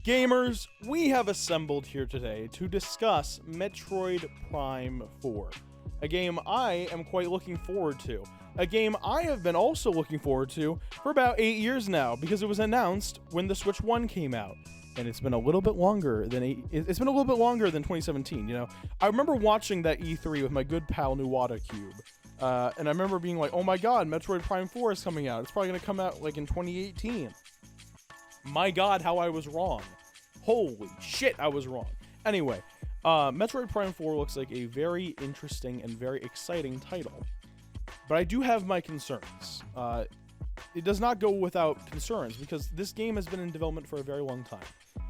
Gamers, we have assembled here today to discuss Metroid Prime 4, a game I am quite looking forward to. A game I have been also looking forward to for about 8 years now, because it was announced when the Switch 1 came out. And it's been a little bit longer than 2017, you know. I remember watching that E3 with my good pal Nuwata Cube. And I remember being like, oh my god, Metroid Prime 4 is coming out. It's probably going to come out like in 2018. My god, how I was wrong. Holy shit, I was wrong. Anyway, Metroid Prime 4 looks like a very interesting and very exciting title. But I do have my concerns. It does not go without concerns, because this game has been in development for a very long time.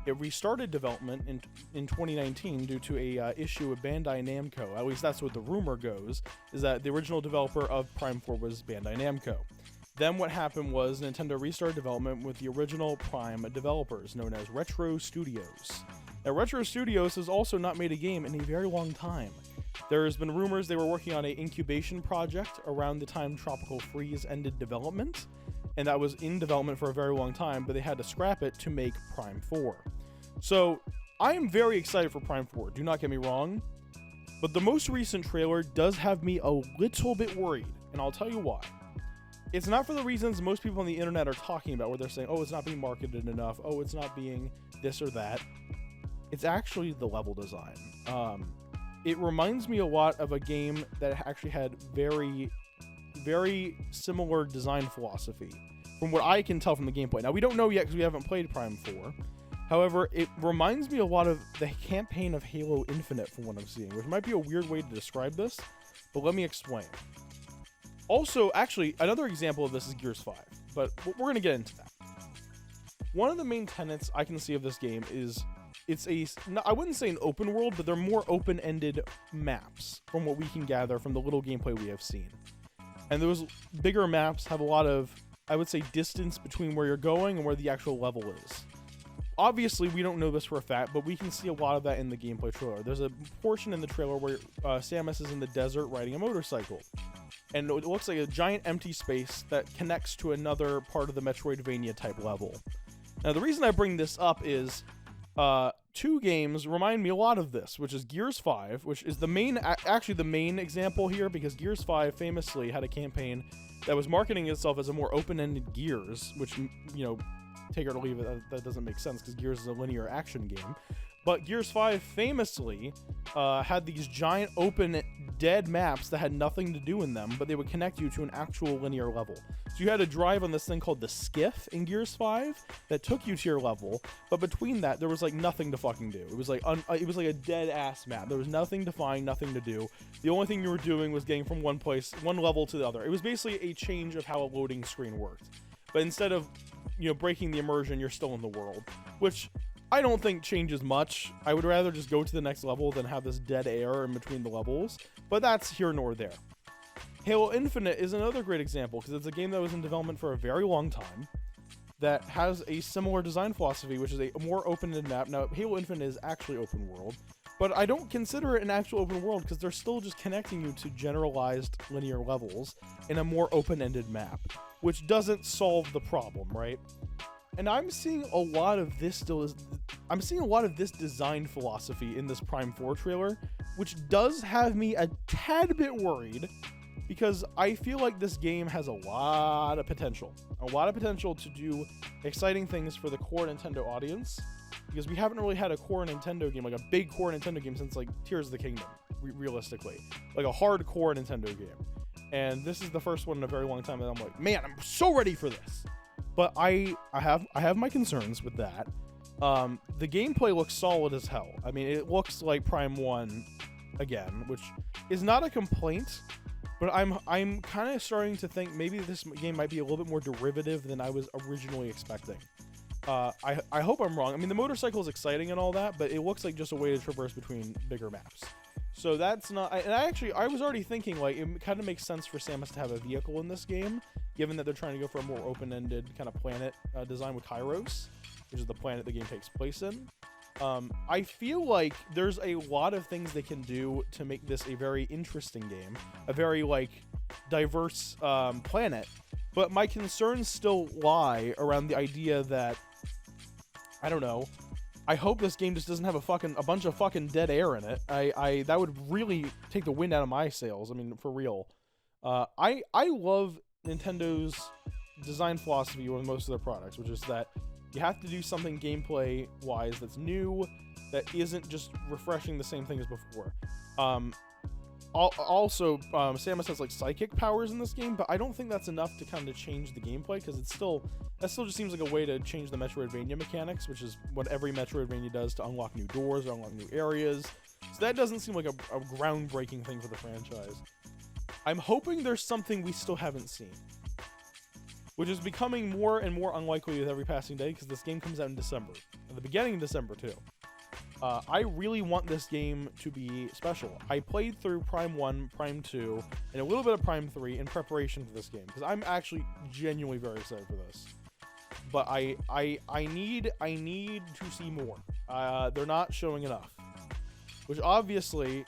It restarted development in 2019 due to a issue with Bandai Namco. At least that's what the rumor goes, is that the original developer of Prime 4 was Bandai Namco. Then what happened was Nintendo restarted development with the original Prime developers, known as Retro Studios. Now, Retro Studios has also not made a game in a very long time. There's been rumors they were working on an incubation project around the time Tropical Freeze ended development, and that was in development for a very long time, but they had to scrap it to make Prime 4. So, I am very excited for Prime 4, do not get me wrong, but the most recent trailer does have me a little bit worried, and I'll tell you why. It's not for the reasons most people on the internet are talking about, where they're saying, oh, it's not being marketed enough, oh, it's not being this or that. It's actually the level design. It reminds me a lot of a game that actually had very, very similar design philosophy, from what I can tell from the gameplay. Now, we don't know yet because we haven't played Prime 4. However, it reminds me a lot of the campaign of Halo Infinite, from what I'm seeing, which might be a weird way to describe this, but let me explain. Also, actually, another example of this is Gears 5, but we're going to get into that. One of the main tenets I can see of this game is I wouldn't say an open world, but they're more open-ended maps, from what we can gather from the little gameplay we have seen. And those bigger maps have a lot of, I would say, distance between where you're going and where the actual level is. Obviously, we don't know this for a fact, but we can see a lot of that in the gameplay trailer. There's a portion in the trailer where Samus is in the desert riding a motorcycle. And it looks like a giant empty space that connects to another part of the Metroidvania type level. Now, the reason I bring this up is two games remind me a lot of this, which is Gears 5, which is the main example here, because Gears 5 famously had a campaign that was marketing itself as a more open-ended Gears, which, you know, take it or leave it, that doesn't make sense because Gears is a linear action game. But Gears 5 famously had these giant open dead maps that had nothing to do in them, but they would connect you to an actual linear level. So you had to drive on this thing called the Skiff in Gears 5 that took you to your level, but between that there was like nothing to fucking do. It was like a dead ass map. There was nothing to find, nothing to do. The only thing you were doing was getting from one level to the other. It was basically a change of how a loading screen worked. But instead of, you know, breaking the immersion, you're still in the world, which I don't think changes much. I would rather just go to the next level than have this dead air in between the levels, but that's here nor there. Halo Infinite is another great example, because it's a game that was in development for a very long time that has a similar design philosophy, which is a more open-ended map. Now, Halo Infinite is actually open world, but I don't consider it an actual open world because they're still just connecting you to generalized linear levels in a more open-ended map, which doesn't solve the problem, right? And I'm seeing a lot of this design philosophy in this Prime 4 trailer, which does have me a tad bit worried, because I feel like this game has a lot of potential to do exciting things for the core Nintendo audience, because we haven't really had a core Nintendo game, like a big core Nintendo game, since like Tears of the Kingdom, realistically, like a hardcore Nintendo game. And this is the first one in a very long time that I'm like, man, I'm so ready for this. But I have my concerns with that. The gameplay looks solid as hell. I mean, it looks like Prime 1 again, which is not a complaint, but I'm kind of starting to think maybe this game might be a little bit more derivative than I was originally expecting. I hope I'm wrong. I mean, the motorcycle is exciting and all that, but it looks like just a way to traverse between bigger maps. So that's not... And I was already thinking, like, it kind of makes sense for Samus to have a vehicle in this game, given that they're trying to go for a more open-ended kind of planet design with Kairos, which is the planet the game takes place in. I feel like there's a lot of things they can do to make this a very interesting game, a very, like, diverse planet, but my concerns still lie around the idea that, I don't know, I hope this game just doesn't have a bunch of fucking dead air in it. That would really take the wind out of my sails. I mean, for real. I love Nintendo's design philosophy with most of their products, which is that you have to do something gameplay-wise that's new, that isn't just refreshing the same thing as before. Also, Samus has like psychic powers in this game, but I don't think that's enough to kind of change the gameplay, because that still just seems like a way to change the Metroidvania mechanics, which is what every Metroidvania does to unlock new doors or unlock new areas. So that doesn't seem like a groundbreaking thing for the franchise. I'm hoping there's something we still haven't seen, which is becoming more and more unlikely with every passing day, because this game comes out in December, at the beginning of December too. I really want this game to be special. I played through Prime 1, Prime 2, and a little bit of Prime 3 in preparation for this game, because I'm actually genuinely very excited for this. But I need to see more. They're not showing enough, which obviously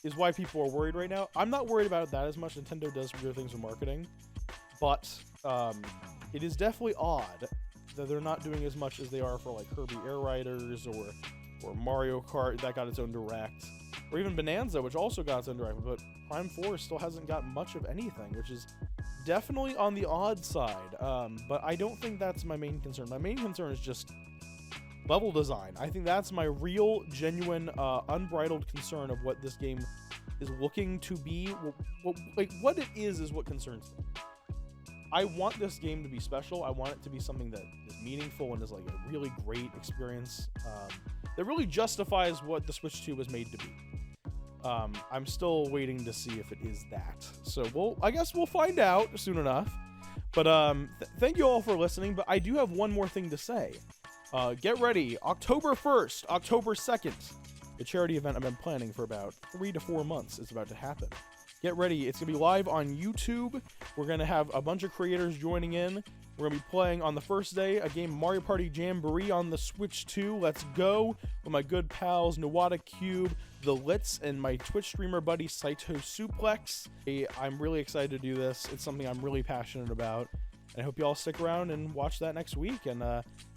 is why people are worried right now. I'm not worried about that as much. Nintendo does weird things with marketing, but it is definitely odd that they're not doing as much as they are for like Kirby Air Riders or Mario Kart that got its own direct, or even Bonanza, which also got its own direct, but Prime 4 still hasn't got much of anything, which is definitely on the odd side. But I don't think that's my main concern. My main concern is just level design. I think that's my real, genuine, unbridled concern of what this game is looking to be. What it is what concerns me. I want this game to be special. I want it to be something that is meaningful and is like a really great experience. That really justifies what the Switch 2 was made to be. I'm still waiting to see if it is that. So I guess we'll find out soon enough. But thank you all for listening. But I do have one more thing to say. Get ready, October 1st, October 2nd. The charity event I've been planning for about 3 to 4 months is about to happen. Get ready, it's going to be live on YouTube. We're going to have a bunch of creators joining in. We're going to be playing on the first day a game Mario Party Jamboree on the Switch 2. Let's go with my good pals Nawada Cube, The Litz, and my Twitch streamer buddy Saito Suplex. I'm really excited to do this. It's something I'm really passionate about. And I hope you all stick around and watch that next week. And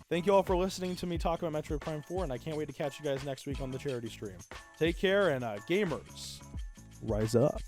thank you all for listening to me talk about Metroid Prime 4. And I can't wait to catch you guys next week on the charity stream. Take care, and gamers, rise up.